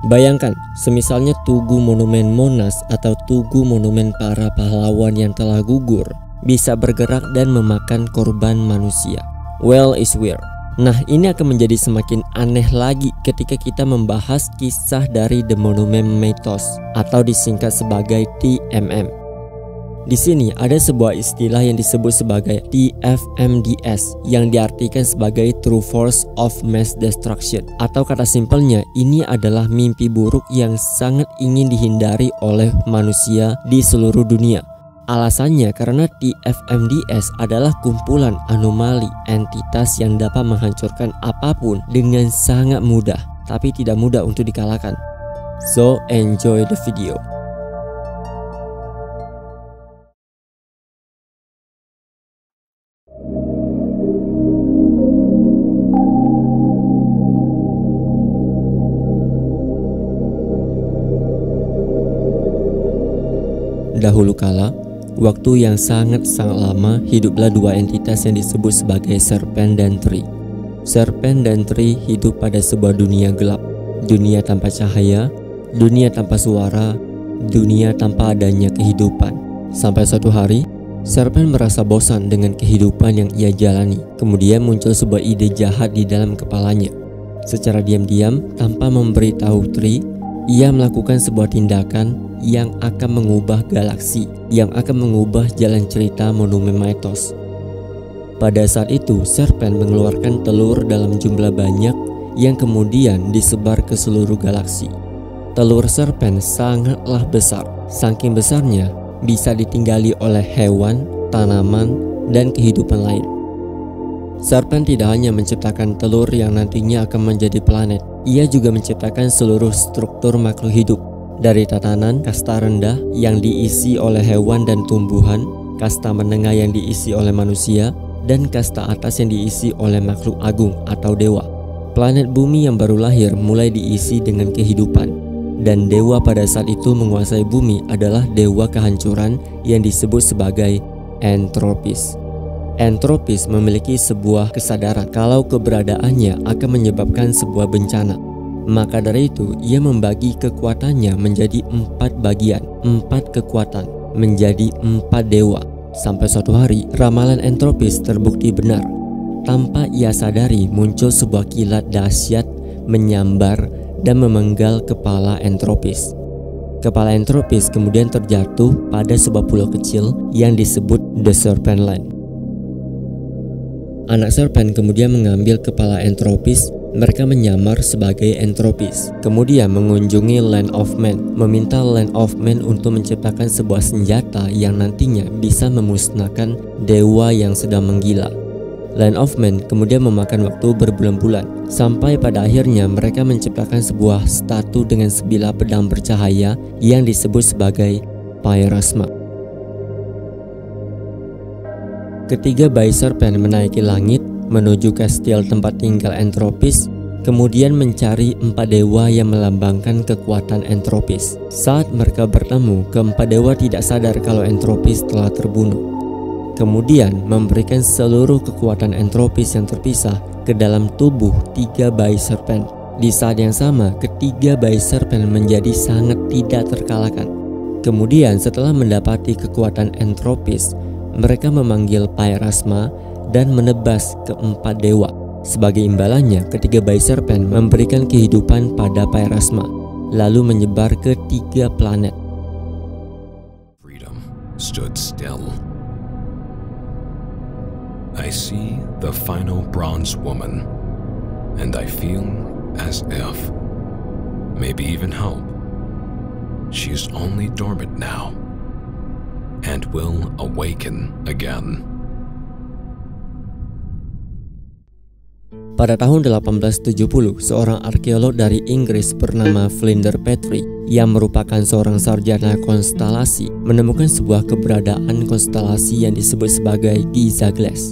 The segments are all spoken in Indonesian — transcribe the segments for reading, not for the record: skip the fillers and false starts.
Bayangkan, semisalnya Tugu Monumen Monas atau Tugu Monumen para pahlawan yang telah gugur bisa bergerak dan memakan korban manusia. Well is weird. Nah, ini akan menjadi semakin aneh lagi ketika kita membahas kisah dari The Monument Mythos atau disingkat sebagai TMM. Di sini ada sebuah istilah yang disebut sebagai TFMDS yang diartikan sebagai True Force of Mass Destruction, atau kata simpelnya ini adalah mimpi buruk yang sangat ingin dihindari oleh manusia di seluruh dunia. Alasannya karena TFMDS adalah kumpulan anomali entitas yang dapat menghancurkan apapun dengan sangat mudah, tapi tidak mudah untuk dikalahkan. So enjoy the video. Dahulu kala, waktu yang sangat lama, hiduplah dua entitas yang disebut sebagai Serpent dan Tree. Serpent dan Tree hidup pada sebuah dunia gelap, dunia tanpa cahaya, dunia tanpa suara, dunia tanpa adanya kehidupan. Sampai suatu hari, Serpent merasa bosan dengan kehidupan yang ia jalani. Kemudian muncul sebuah ide jahat di dalam kepalanya. Secara diam-diam, tanpa memberitahu Tree, ia melakukan sebuah tindakan yang akan mengubah galaksi, yang akan mengubah jalan cerita Monumen Mythos. Pada saat itu, Serpent mengeluarkan telur dalam jumlah banyak yang kemudian disebar ke seluruh galaksi. Telur Serpent sangatlah besar, saking besarnya bisa ditinggali oleh hewan, tanaman, dan kehidupan lain. Serpent tidak hanya menciptakan telur yang nantinya akan menjadi planet, ia juga menciptakan seluruh struktur makhluk hidup. Dari tatanan kasta rendah yang diisi oleh hewan dan tumbuhan, kasta menengah yang diisi oleh manusia, dan kasta atas yang diisi oleh makhluk agung atau dewa. Planet bumi yang baru lahir mulai diisi dengan kehidupan, dan dewa pada saat itu menguasai bumi adalah dewa kehancuran yang disebut sebagai Entropis. Entropis memiliki sebuah kesadaran kalau keberadaannya akan menyebabkan sebuah bencana. Maka dari itu, ia membagi kekuatannya menjadi 4 bagian, 4 kekuatan, menjadi 4 dewa. Sampai suatu hari, ramalan Entropis terbukti benar. Tanpa ia sadari, muncul sebuah kilat dahsyat, menyambar, dan memenggal kepala Entropis. Kepala Entropis kemudian terjatuh pada sebuah pulau kecil yang disebut The Serpent Land. Anak Serpent kemudian mengambil kepala Entropis. Mereka menyamar sebagai Entropis, kemudian mengunjungi Land of Man, meminta Land of Man untuk menciptakan sebuah senjata yang nantinya bisa memusnahkan dewa yang sedang menggila. Land of Man kemudian memakan waktu berbulan-bulan, sampai pada akhirnya mereka menciptakan sebuah statu dengan sebilah pedang bercahaya yang disebut sebagai Pyrasma. Ketiga bayi Serpent menaiki langit menuju kastil tempat tinggal Entropis, kemudian mencari 4 dewa yang melambangkan kekuatan Entropis. Saat mereka bertemu, keempat dewa tidak sadar kalau Entropis telah terbunuh. Kemudian memberikan seluruh kekuatan Entropis yang terpisah ke dalam tubuh 3 bayi Serpent. Di saat yang sama, ketiga bayi Serpent menjadi sangat tidak terkalahkan. Kemudian setelah mendapati kekuatan Entropis, mereka memanggil Pyrasma dan menebas keempat dewa. Sebagai imbalannya, ketiga bayi Serpent memberikan kehidupan pada Pyrasma, lalu menyebar ke 3 planet. Freedom stood still. I see the final bronze woman, and I feel as if, maybe even hope, she's only dormant now, and will awaken again. Pada tahun 1870, seorang arkeolog dari Inggris bernama Flinders Petrie yang merupakan seorang sarjana konstelasi menemukan sebuah keberadaan konstelasi yang disebut sebagai Giza Glass.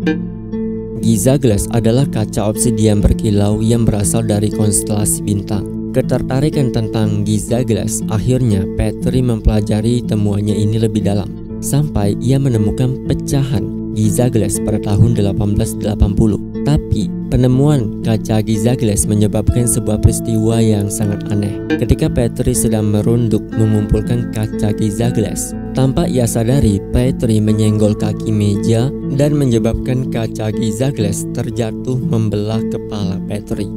Giza Glass adalah kaca obsidian berkilau yang berasal dari konstelasi bintang. Ketertarikan tentang Giza Glass, akhirnya Petrie mempelajari temuannya ini lebih dalam sampai ia menemukan pecahan Giza Glass pada tahun 1880. Tapi penemuan kaca Giza Glass menyebabkan sebuah peristiwa yang sangat aneh. Ketika Petrie sedang merunduk mengumpulkan kaca Giza Glass, tanpa ia sadari Petrie menyenggol kaki meja dan menyebabkan kaca Giza Glass terjatuh membelah kepala Petrie.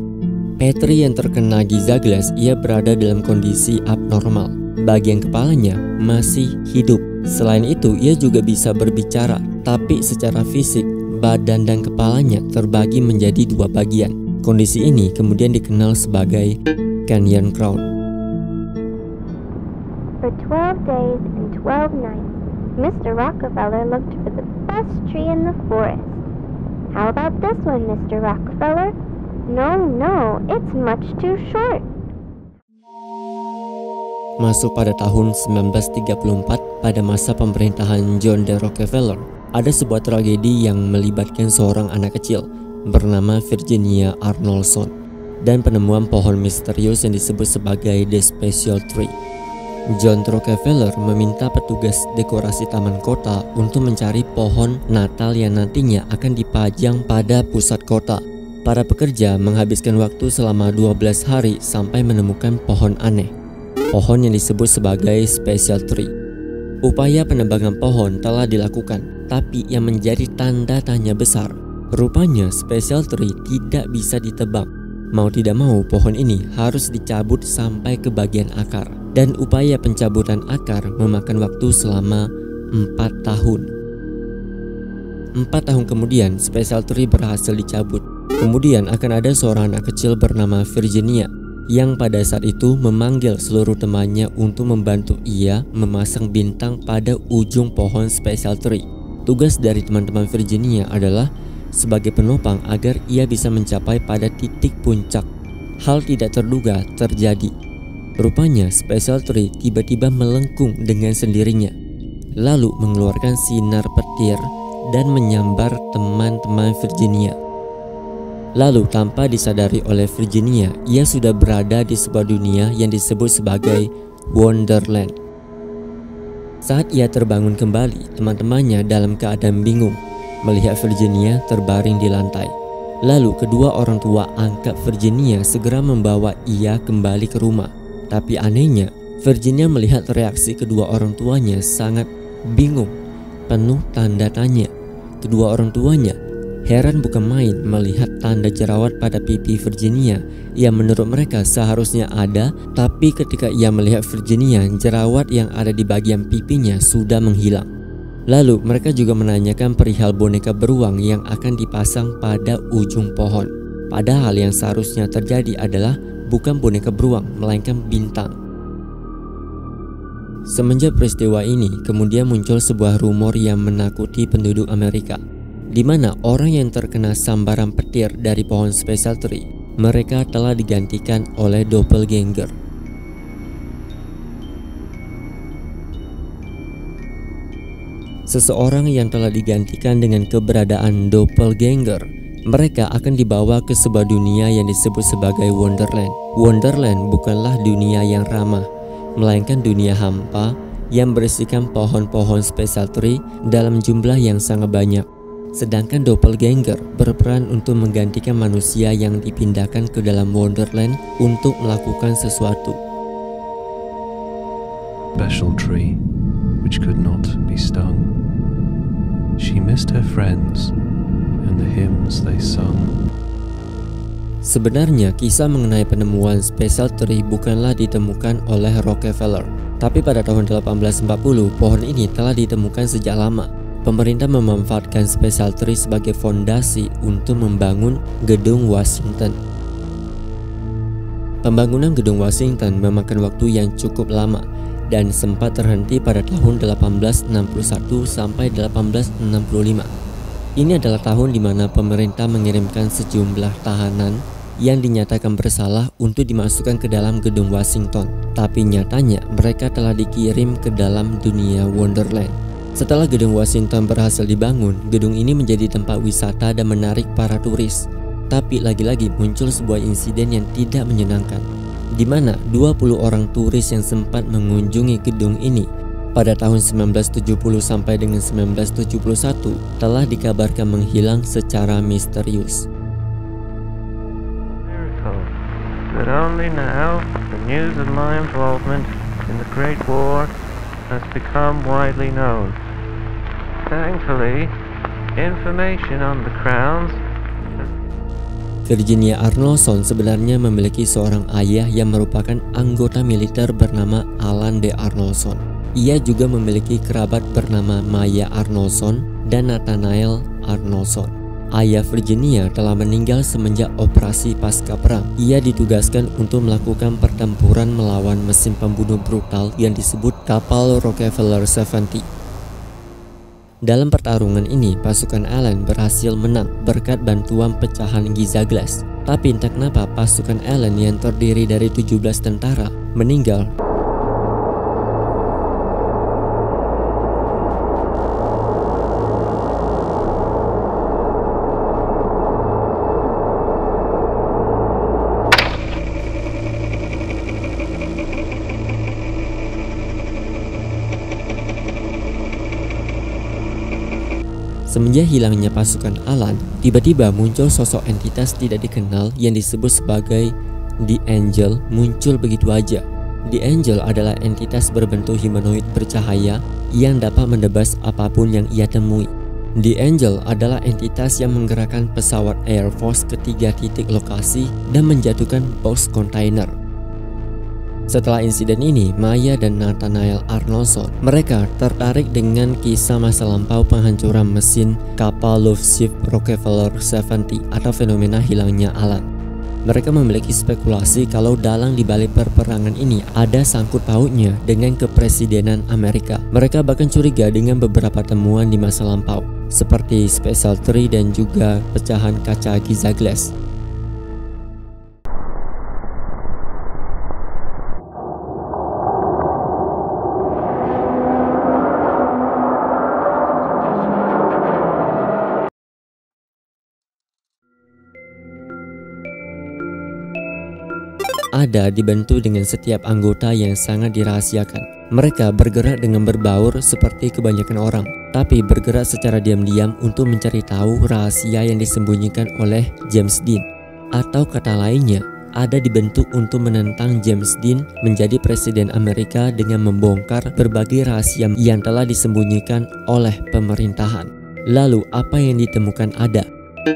Petrie yang terkena Giza Glass, ia berada dalam kondisi abnormal. Bagian kepalanya masih hidup. Selain itu, ia juga bisa berbicara, tapi secara fisik, badan dan kepalanya terbagi menjadi dua bagian. Kondisi ini kemudian dikenal sebagai Canyon Crown. For 12 days and 12 nights, Mr. Rockefeller looked for the best tree in the forest. How about this one, Mr. Rockefeller? No, it's much too short. Masuk pada tahun 1934 pada masa pemerintahan John D. Rockefeller, ada sebuah tragedi yang melibatkan seorang anak kecil bernama Virginia Arnoldson dan penemuan pohon misterius yang disebut sebagai The Special Tree. John Rockefeller meminta petugas dekorasi taman kota untuk mencari pohon Natal yang nantinya akan dipajang pada pusat kota. Para pekerja menghabiskan waktu selama 12 hari sampai menemukan pohon aneh, pohon yang disebut sebagai Special Tree. Upaya penebangan pohon telah dilakukan, tapi yang menjadi tanda tanya besar, rupanya Special Tree tidak bisa ditebang. Mau tidak mau, pohon ini harus dicabut sampai ke bagian akar, dan upaya pencabutan akar memakan waktu selama 4 tahun. 4 tahun kemudian, Special Tree berhasil dicabut. Kemudian akan ada seorang anak kecil bernama Virginia yang pada saat itu memanggil seluruh temannya untuk membantu ia memasang bintang pada ujung pohon Special Tree. Tugas dari teman-teman Virginia adalah sebagai penopang agar ia bisa mencapai pada titik puncak. Hal tidak terduga terjadi. Rupanya Special Tree tiba-tiba melengkung dengan sendirinya, lalu mengeluarkan sinar petir dan menyambar teman-teman Virginia. Lalu tanpa disadari oleh Virginia, ia sudah berada di sebuah dunia yang disebut sebagai Wonderland. Saat ia terbangun kembali, teman-temannya dalam keadaan bingung melihat Virginia terbaring di lantai. Lalu kedua orang tua angkat Virginia segera membawa ia kembali ke rumah. Tapi anehnya, Virginia melihat reaksi kedua orang tuanya sangat bingung, penuh tanda tanya. Kedua orang tuanya heran bukan main melihat tanda jerawat pada pipi Virginia yang menurut mereka seharusnya ada, tapi ketika ia melihat Virginia, jerawat yang ada di bagian pipinya sudah menghilang. Lalu mereka juga menanyakan perihal boneka beruang yang akan dipasang pada ujung pohon. Padahal yang seharusnya terjadi adalah bukan boneka beruang, melainkan bintang. Semenjak peristiwa ini, kemudian muncul sebuah rumor yang menakuti penduduk Amerika, di mana orang yang terkena sambaran petir dari pohon Special Tree, mereka telah digantikan oleh doppelganger. Seseorang yang telah digantikan dengan keberadaan doppelganger, mereka akan dibawa ke sebuah dunia yang disebut sebagai Wonderland. Wonderland bukanlah dunia yang ramah, melainkan dunia hampa yang berisikan pohon-pohon Special Tree dalam jumlah yang sangat banyak. Sedangkan doppelganger berperan untuk menggantikan manusia yang dipindahkan ke dalam Wonderland untuk melakukan sesuatu. Special Tree, which could not be stung. She missed her friends and the hymns they sung. Sebenarnya kisah mengenai penemuan Special Tree bukanlah ditemukan oleh Rockefeller, tapi pada tahun 1840 pohon ini telah ditemukan sejak lama. Pemerintah memanfaatkan Special Tree sebagai fondasi untuk membangun gedung Washington. Pembangunan gedung Washington memakan waktu yang cukup lama dan sempat terhenti pada tahun 1861 sampai 1865. Ini adalah tahun di mana pemerintah mengirimkan sejumlah tahanan yang dinyatakan bersalah untuk dimasukkan ke dalam gedung Washington. Tapi nyatanya mereka telah dikirim ke dalam dunia Wonderland. Setelah gedung Washington berhasil dibangun, gedung ini menjadi tempat wisata dan menarik para turis. Tapi lagi-lagi muncul sebuah insiden yang tidak menyenangkan, di mana 20 orang turis yang sempat mengunjungi gedung ini pada tahun 1970 sampai dengan 1971 telah dikabarkan menghilang secara misterius. But only now the news of my involvement in the Great War has become widely known. Thankfully, information on the crowns. Virginia Arnoldson sebenarnya memiliki seorang ayah yang merupakan anggota militer bernama Alan D. Arnoldson. Ia juga memiliki kerabat bernama Maya Arnoldson dan Nathanael Arnoldson. Ayah Virginia telah meninggal semenjak operasi pasca perang. Ia ditugaskan untuk melakukan pertempuran melawan mesin pembunuh brutal yang disebut kapal Rockefeller 70. Dalam pertarungan ini, pasukan Allen berhasil menang berkat bantuan pecahan Giza Glass. Tapi entah kenapa pasukan Allen yang terdiri dari 17 tentara meninggal. Semenjak hilangnya pasukan Alan, tiba-tiba muncul sosok entitas tidak dikenal yang disebut sebagai The Angel muncul begitu aja. The Angel adalah entitas berbentuk humanoid bercahaya yang dapat menebas apapun yang ia temui. The Angel adalah entitas yang menggerakkan pesawat Air Force ke 3 titik lokasi dan menjatuhkan box kontainer. Setelah insiden ini, Maya dan Nathanael Arnoldson, mereka tertarik dengan kisah masa lampau penghancuran mesin kapal Loveship Rockefeller 70 atau fenomena hilangnya Alan. Mereka memiliki spekulasi kalau dalang di balik perperangan ini ada sangkut pautnya dengan kepresidenan Amerika. Mereka bahkan curiga dengan beberapa temuan di masa lampau, seperti Special Tree dan juga pecahan kaca Giza Glass. Ada dibantu dengan setiap anggota yang sangat dirahasiakan. Mereka bergerak dengan berbaur seperti kebanyakan orang, tapi bergerak secara diam-diam untuk mencari tahu rahasia yang disembunyikan oleh James Dean. Atau kata lainnya, ada dibentuk untuk menentang James Dean menjadi presiden Amerika dengan membongkar berbagai rahasia yang telah disembunyikan oleh pemerintahan. Lalu apa yang ditemukan ada?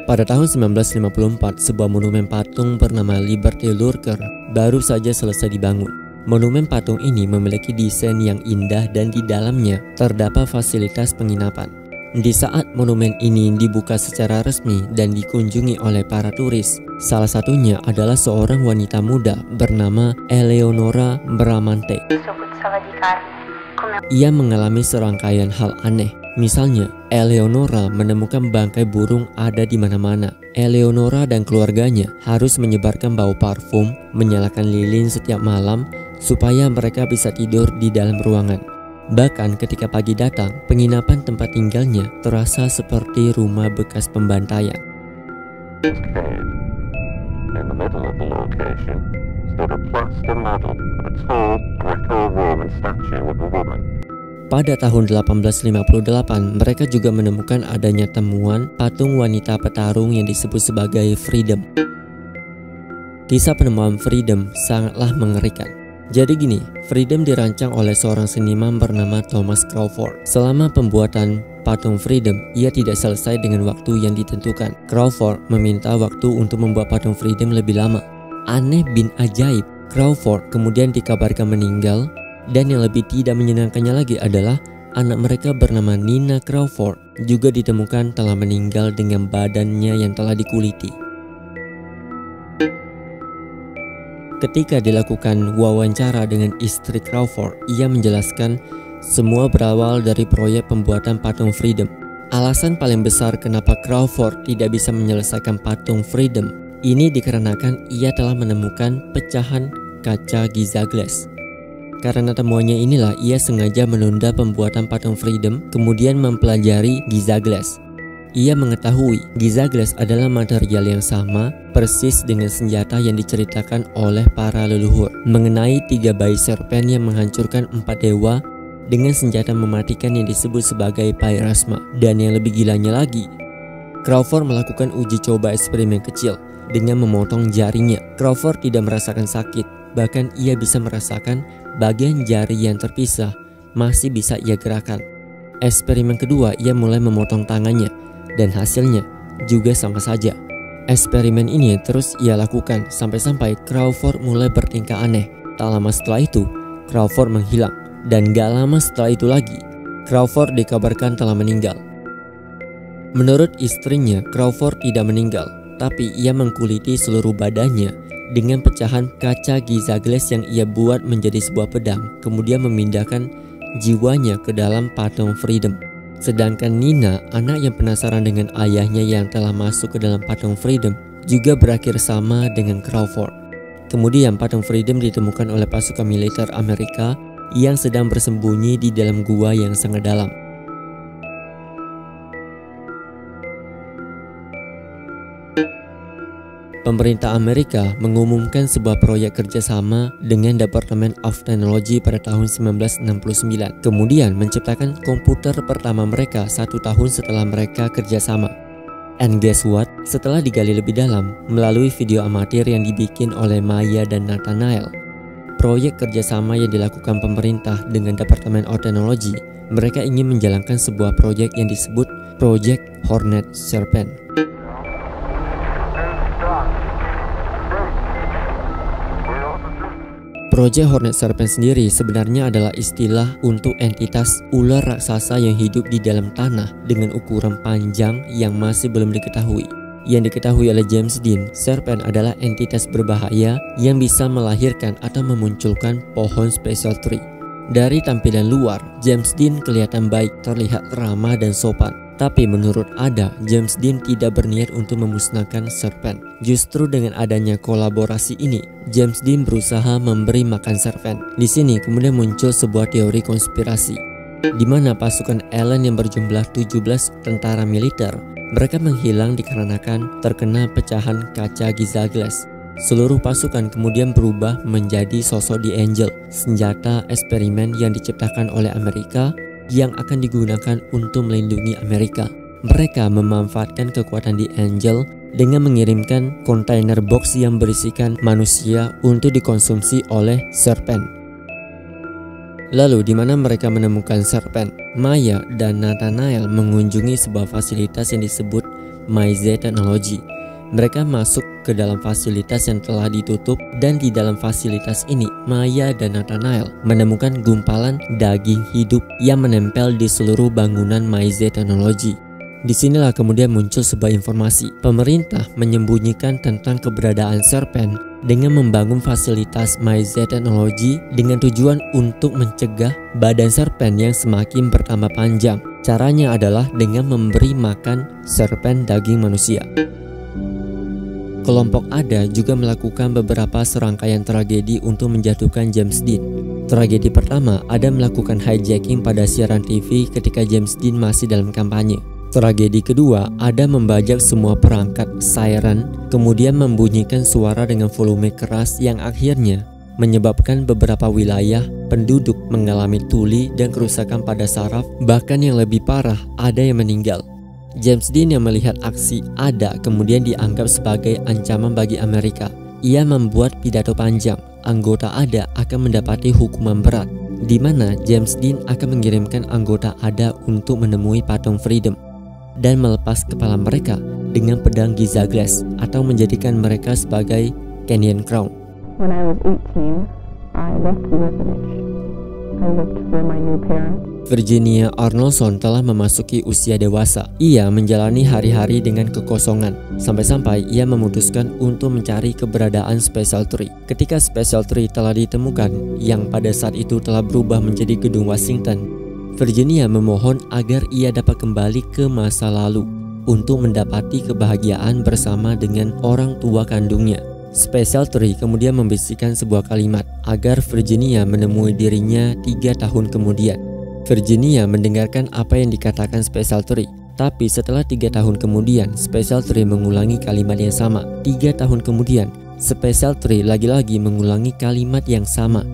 Pada tahun 1954, sebuah monumen patung bernama Liberty Lurker baru saja selesai dibangun. Monumen patung ini memiliki desain yang indah dan di dalamnya terdapat fasilitas penginapan. Di saat monumen ini dibuka secara resmi dan dikunjungi oleh para turis, salah satunya adalah seorang wanita muda bernama Eleonora Bramante. Ia mengalami serangkaian hal aneh. Misalnya, Eleonora menemukan bangkai burung ada di mana-mana. Eleonora dan keluarganya harus menyebarkan bau parfum, menyalakan lilin setiap malam supaya mereka bisa tidur di dalam ruangan. Bahkan ketika pagi datang, penginapan tempat tinggalnya terasa seperti rumah bekas pembantaian. Pada tahun 1858, mereka juga menemukan adanya temuan patung wanita petarung yang disebut sebagai Freedom. Kisah penemuan Freedom sangatlah mengerikan. Jadi gini, Freedom dirancang oleh seorang seniman bernama Thomas Crawford. Selama pembuatan patung Freedom, ia tidak selesai dengan waktu yang ditentukan. Crawford meminta waktu untuk membuat patung Freedom lebih lama. Aneh bin ajaib, Crawford kemudian dikabarkan meninggal. Dan yang lebih tidak menyenangkannya lagi adalah anak mereka bernama Nina Crawford juga ditemukan telah meninggal dengan badannya yang telah dikuliti. Ketika dilakukan wawancara dengan istri Crawford, ia menjelaskan semua berawal dari proyek pembuatan patung Freedom. Alasan paling besar kenapa Crawford tidak bisa menyelesaikan patung Freedom ini dikarenakan ia telah menemukan pecahan kaca Giza Glass. Karena temuannya inilah ia sengaja menunda pembuatan patung Freedom, kemudian mempelajari Giza Glass. Ia mengetahui Giza Glass adalah material yang sama persis dengan senjata yang diceritakan oleh para leluhur mengenai 3 bayi serpen yang menghancurkan 4 dewa dengan senjata mematikan yang disebut sebagai pyrasma. Dan yang lebih gilanya lagi, Crawford melakukan uji coba eksperimen kecil dengan memotong jarinya. Crawford tidak merasakan sakit, bahkan ia bisa merasakan bagian jari yang terpisah masih bisa ia gerakan. Eksperimen kedua, ia mulai memotong tangannya dan hasilnya juga sama saja. Eksperimen ini terus ia lakukan sampai-sampai Crawford mulai bertingkah aneh. Tak lama setelah itu, Crawford menghilang, dan gak lama setelah itu lagi, Crawford dikabarkan telah meninggal. Menurut istrinya, Crawford tidak meninggal, tapi ia mengkuliti seluruh badannya dengan pecahan kaca giza glass yang ia buat menjadi sebuah pedang, kemudian memindahkan jiwanya ke dalam patung Freedom. Sedangkan Nina, anak yang penasaran dengan ayahnya yang telah masuk ke dalam patung Freedom, juga berakhir sama dengan Crawford. Kemudian patung Freedom ditemukan oleh pasukan militer Amerika yang sedang bersembunyi di dalam gua yang sangat dalam. Pemerintah Amerika mengumumkan sebuah proyek kerjasama dengan Department of Technology pada tahun 1969, kemudian menciptakan komputer pertama mereka 1 tahun setelah mereka kerjasama. And guess what? Setelah digali lebih dalam melalui video amatir yang dibikin oleh Maya dan Nathanael, proyek kerjasama yang dilakukan pemerintah dengan Department of Technology, mereka ingin menjalankan sebuah proyek yang disebut Project Hornet Serpent. Project Hornet Serpent sendiri sebenarnya adalah istilah untuk entitas ular raksasa yang hidup di dalam tanah dengan ukuran panjang yang masih belum diketahui. Yang diketahui oleh James Dean, Serpent adalah entitas berbahaya yang bisa melahirkan atau memunculkan pohon special tree. Dari tampilan luar, James Dean kelihatan baik, terlihat ramah dan sopan. Tapi menurut Ada, James Dean tidak berniat untuk memusnahkan Serpent. Justru dengan adanya kolaborasi ini, James Dean berusaha memberi makan Serpent. Di sini kemudian muncul sebuah teori konspirasi, di mana pasukan Allen yang berjumlah 17 tentara militer, mereka menghilang dikarenakan terkena pecahan kaca giza glass. Seluruh pasukan kemudian berubah menjadi sosok The Angel, senjata eksperimen yang diciptakan oleh Amerika yang akan digunakan untuk melindungi Amerika. Mereka memanfaatkan kekuatan The Angel dengan mengirimkan kontainer box yang berisikan manusia untuk dikonsumsi oleh Serpent. Lalu di mana mereka menemukan Serpent? Maya dan Nathanael mengunjungi sebuah fasilitas yang disebut MyZ Technology. Mereka masuk ke dalam fasilitas yang telah ditutup, dan di dalam fasilitas ini Maya dan Nathanael menemukan gumpalan daging hidup yang menempel di seluruh bangunan MyZ Technology. Disinilah kemudian muncul sebuah informasi. Pemerintah menyembunyikan tentang keberadaan Serpent dengan membangun fasilitas MyZ Technology dengan tujuan untuk mencegah badan Serpent yang semakin bertambah panjang. Caranya adalah dengan memberi makan Serpent daging manusia. Kelompok Ada juga melakukan beberapa serangkaian tragedi untuk menjatuhkan James Dean. Tragedi pertama, Ada melakukan hijacking pada siaran TV ketika James Dean masih dalam kampanye. Tragedi kedua, Ada membajak semua perangkat siren, kemudian membunyikan suara dengan volume keras yang akhirnya menyebabkan beberapa wilayah penduduk mengalami tuli dan kerusakan pada saraf, bahkan yang lebih parah, ada yang meninggal. James Dean yang melihat aksi Ada kemudian dianggap sebagai ancaman bagi Amerika. Ia membuat pidato panjang. Anggota Ada akan mendapati hukuman berat, di mana James Dean akan mengirimkan anggota Ada untuk menemui patung Freedom dan melepas kepala mereka dengan pedang giza glass atau menjadikan mereka sebagai Canyon Crown. When I was 18, I left the orphanage. I looked for my new parents. Virginia Arnoldson telah memasuki usia dewasa. Ia menjalani hari-hari dengan kekosongan, sampai-sampai ia memutuskan untuk mencari keberadaan Special Tree. Ketika Special Tree telah ditemukan, yang pada saat itu telah berubah menjadi gedung Washington, Virginia memohon agar ia dapat kembali ke masa lalu untuk mendapati kebahagiaan bersama dengan orang tua kandungnya. Special Tree kemudian membisikkan sebuah kalimat agar Virginia menemui dirinya 3 tahun kemudian. Virginia mendengarkan apa yang dikatakan Special Tree, tapi setelah 3 tahun kemudian Special Tree mengulangi kalimat yang sama. 3 tahun kemudian Special Tree lagi-lagi mengulangi kalimat yang sama.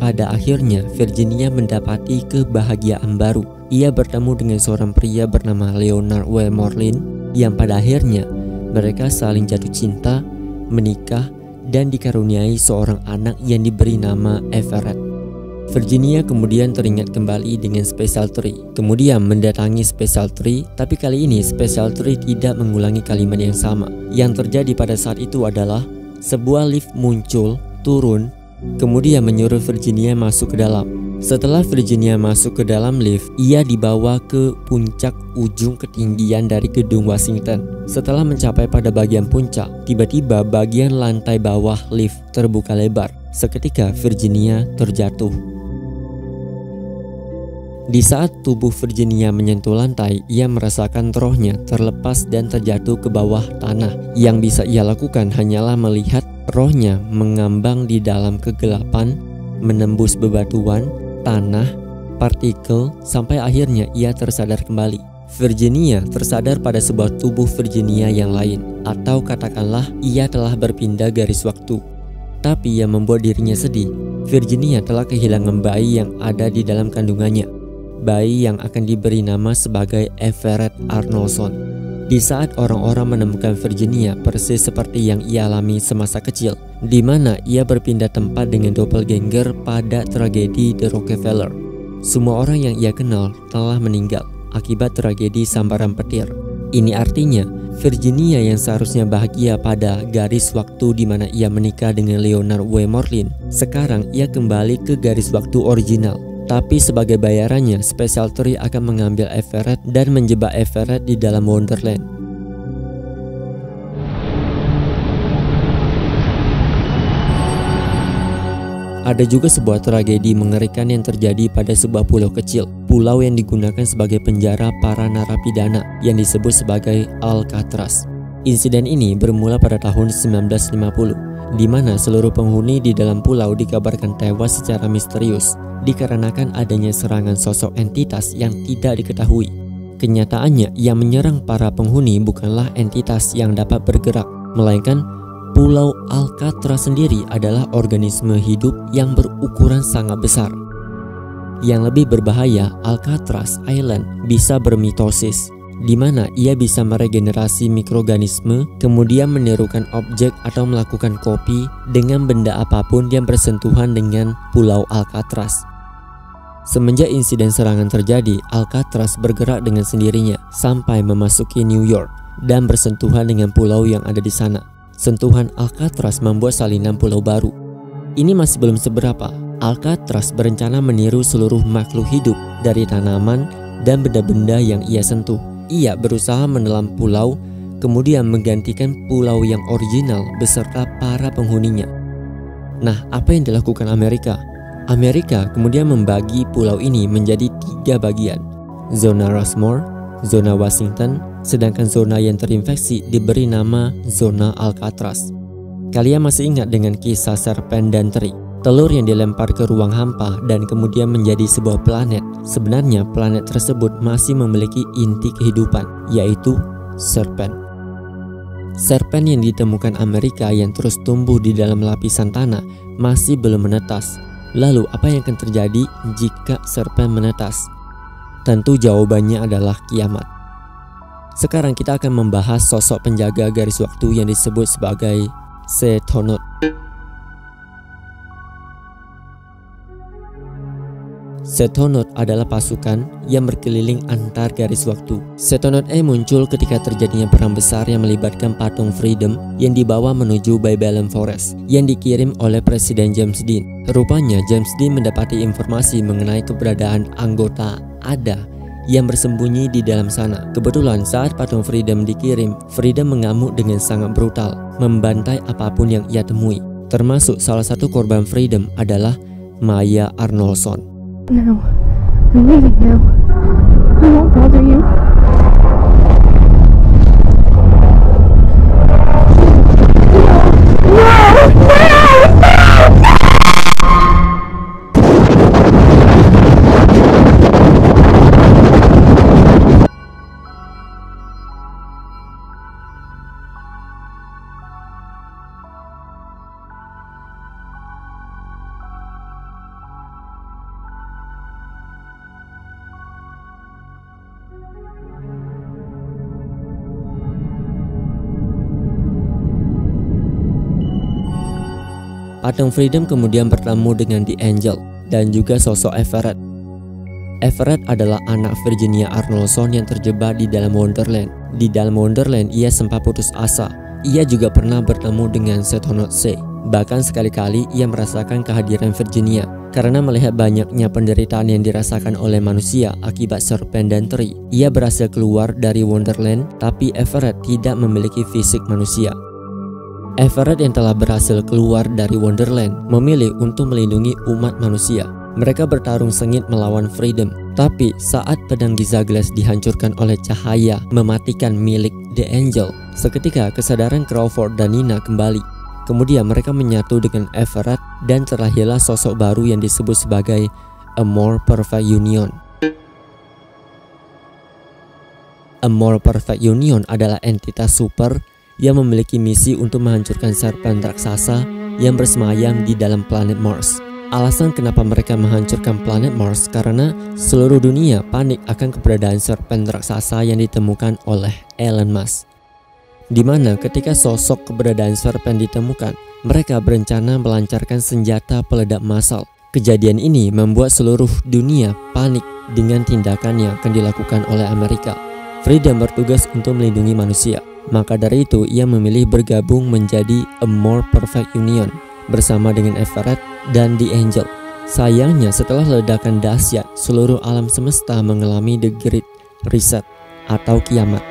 pada akhirnya Virginia mendapati kebahagiaan baru. Ia bertemu dengan seorang pria bernama Leonard W. Morlin yang pada akhirnya mereka saling jatuh cinta, menikah, dan dikaruniai seorang anak yang diberi nama Everett. Virginia kemudian teringat kembali dengan Special Tree, kemudian mendatangi Special Tree, tapi kali ini Special Tree tidak mengulangi kalimat yang sama. Yang terjadi pada saat itu adalah sebuah lift muncul, turun, kemudian menyuruh Virginia masuk ke dalam. Setelah Virginia masuk ke dalam lift, ia dibawa ke puncak ujung ketinggian dari gedung Washington. Setelah mencapai pada bagian puncak, tiba-tiba bagian lantai bawah lift terbuka lebar. Seketika Virginia terjatuh. Di saat tubuh Virginia menyentuh lantai, ia merasakan rohnya terlepas dan terjatuh ke bawah tanah. Yang bisa ia lakukan hanyalah melihat rohnya mengambang di dalam kegelapan, menembus bebatuan, tanah, partikel, sampai akhirnya ia tersadar kembali. Virginia tersadar pada sebuah tubuh Virginia yang lain, atau katakanlah ia telah berpindah garis waktu. Tapi yang membuat dirinya sedih, Virginia telah kehilangan bayi yang ada di dalam kandungannya, bayi yang akan diberi nama sebagai Everett Arnoldson. Di saat orang-orang menemukan Virginia persis seperti yang ia alami semasa kecil, di mana ia berpindah tempat dengan doppelganger pada tragedi The Rockefeller. Semua orang yang ia kenal telah meninggal akibat tragedi sambaran petir. Ini artinya Virginia yang seharusnya bahagia pada garis waktu di mana ia menikah dengan Leonard W. Morlin, sekarang ia kembali ke garis waktu original. Tapi sebagai bayarannya, Special Tree akan mengambil Everett dan menjebak Everett di dalam Wonderland. Ada juga sebuah tragedi mengerikan yang terjadi pada sebuah pulau kecil, pulau yang digunakan sebagai penjara para narapidana yang disebut sebagai Alcatraz. Insiden ini bermula pada tahun 1950, di mana seluruh penghuni di dalam pulau dikabarkan tewas secara misterius dikarenakan adanya serangan sosok entitas yang tidak diketahui. Kenyataannya, yang menyerang para penghuni bukanlah entitas yang dapat bergerak, melainkan Pulau Alcatraz sendiri adalah organisme hidup yang berukuran sangat besar. Yang lebih berbahaya, Alcatraz Island bisa bermitosis, di mana ia bisa meregenerasi mikroorganisme, kemudian menirukan objek atau melakukan kopi dengan benda apapun yang bersentuhan dengan Pulau Alcatraz. Semenjak insiden serangan terjadi, Alcatraz bergerak dengan sendirinya sampai memasuki New York dan bersentuhan dengan pulau yang ada di sana. Sentuhan Alcatraz membuat salinan pulau baru. Ini masih belum seberapa. Alcatraz berencana meniru seluruh makhluk hidup dari tanaman dan benda-benda yang ia sentuh. Ia berusaha menelan pulau, kemudian menggantikan pulau yang original beserta para penghuninya. Nah, apa yang dilakukan Amerika? Amerika kemudian membagi pulau ini menjadi 3 bagian. Zona Rushmore, zona Washington, sedangkan zona yang terinfeksi diberi nama zona Alcatraz. Kalian masih ingat dengan kisah serpen dan teri? Telur yang dilempar ke ruang hampa dan kemudian menjadi sebuah planet. Sebenarnya planet tersebut masih memiliki inti kehidupan, yaitu serpen. Serpen yang ditemukan Amerika yang terus tumbuh di dalam lapisan tanah masih belum menetas. Lalu apa yang akan terjadi jika serpen menetas? Tentu jawabannya adalah kiamat. Sekarang kita akan membahas sosok penjaga garis waktu yang disebut sebagai Setonot. Setonot adalah pasukan yang berkeliling antar garis waktu. Setonot muncul ketika terjadinya perang besar yang melibatkan patung Freedom yang dibawa menuju Babylon Forest yang dikirim oleh Presiden James Dean. Rupanya James Dean mendapati informasi mengenai keberadaan anggota ADA yang bersembunyi di dalam sana. Kebetulan saat patung Freedom dikirim, Freedom mengamuk dengan sangat brutal, membantai apapun yang ia temui. Termasuk salah satu korban Freedom adalah Maya Arnoldson. No, I'm leaving now. I won't bother you. Atom Freedom kemudian bertemu dengan The Angel dan juga sosok Everett. Everett adalah anak Virginia Arnoldson yang terjebak di dalam Wonderland. Di dalam Wonderland ia sempat putus asa. Ia juga pernah bertemu dengan Sethonotse. Bahkan sekali-kali ia merasakan kehadiran Virginia karena melihat banyaknya penderitaan yang dirasakan oleh manusia akibat serpent dan teri. Ia berhasil keluar dari Wonderland, tapi Everett tidak memiliki fisik manusia. Everett yang telah berhasil keluar dari Wonderland memilih untuk melindungi umat manusia. Mereka bertarung sengit melawan Freedom, tapi saat pedang Gizagles dihancurkan oleh cahaya mematikan milik The Angel, seketika kesadaran Crawford dan Nina kembali. Kemudian mereka menyatu dengan Everett dan terlahirlah sosok baru yang disebut sebagai A More Perfect Union. A More Perfect Union adalah entitas super yang memiliki misi untuk menghancurkan serpent raksasa yang bersemayam di dalam planet Mars. Alasan kenapa mereka menghancurkan planet Mars karena seluruh dunia panik akan keberadaan serpent raksasa yang ditemukan oleh Elon Musk. Di mana ketika sosok keberadaan serpent ditemukan, mereka berencana melancarkan senjata peledak massal. Kejadian ini membuat seluruh dunia panik dengan tindakan yang akan dilakukan oleh Amerika. Freedom bertugas untuk melindungi manusia. Maka dari itu ia memilih bergabung menjadi A More Perfect Union bersama dengan Everett dan The Angel. Sayangnya setelah ledakan dahsyat, seluruh alam semesta mengalami The Great Reset atau kiamat.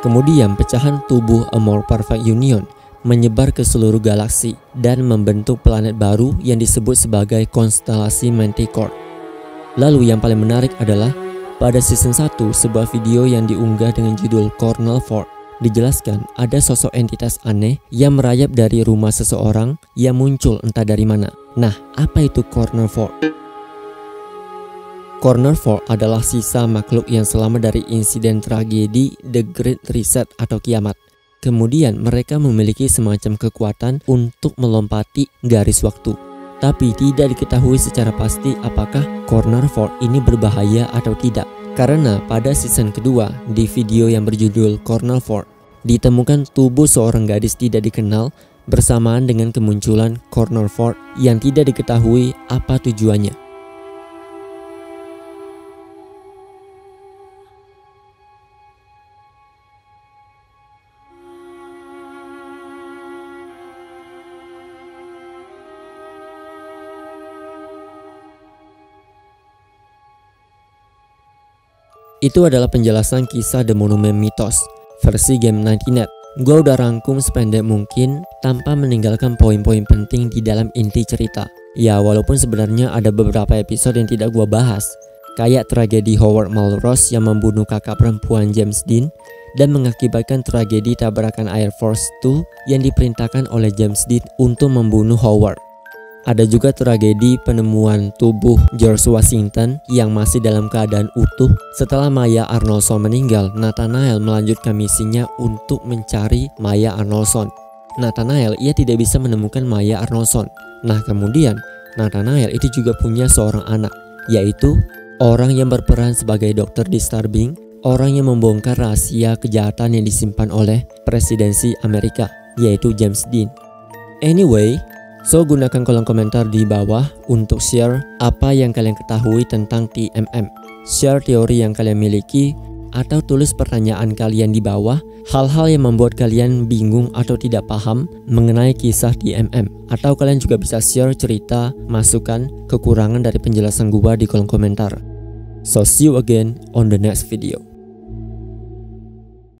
Kemudian pecahan tubuh A More Perfect Union menyebar ke seluruh galaksi dan membentuk planet baru yang disebut sebagai konstelasi Manticore. Lalu yang paling menarik adalah pada season 1, sebuah video yang diunggah dengan judul Cornell Ford dijelaskan ada sosok entitas aneh yang merayap dari rumah seseorang yang muncul entah dari mana. Nah, apa itu Cornell Ford? Cornell Ford adalah sisa makhluk yang selamat dari insiden tragedi The Great Reset atau kiamat. Kemudian mereka memiliki semacam kekuatan untuk melompati garis waktu. Tapi tidak diketahui secara pasti apakah Cornell Ford ini berbahaya atau tidak. Karena pada season kedua di video yang berjudul Cornell Ford ditemukan tubuh seorang gadis tidak dikenal bersamaan dengan kemunculan Cornell Ford yang tidak diketahui apa tujuannya. Itu adalah penjelasan kisah The Monument Mythos versi Game 99. Gua udah rangkum sependek mungkin tanpa meninggalkan poin-poin penting di dalam inti cerita. Ya walaupun sebenarnya ada beberapa episode yang tidak gua bahas, kayak tragedi Howard Malraux yang membunuh kakak perempuan James Dean dan mengakibatkan tragedi tabrakan Air Force 2 yang diperintahkan oleh James Dean untuk membunuh Howard. Ada juga tragedi penemuan tubuh George Washington yang masih dalam keadaan utuh. Setelah Maya Arnoldson meninggal, Nathanael melanjutkan misinya untuk mencari Maya Arnoldson. Nathanael ia tidak bisa menemukan Maya Arnoldson. Nah kemudian Nathanael itu juga punya seorang anak, yaitu orang yang berperan sebagai dokter disturbing, orang yang membongkar rahasia kejahatan yang disimpan oleh presidensi Amerika, yaitu James Dean. Anyway, so gunakan kolom komentar di bawah untuk share apa yang kalian ketahui tentang TMM. Share teori yang kalian miliki atau tulis pertanyaan kalian di bawah, hal-hal yang membuat kalian bingung atau tidak paham mengenai kisah TMM. Atau kalian juga bisa share cerita, masukan, kekurangan dari penjelasan gua di kolom komentar. So see you again on the next video.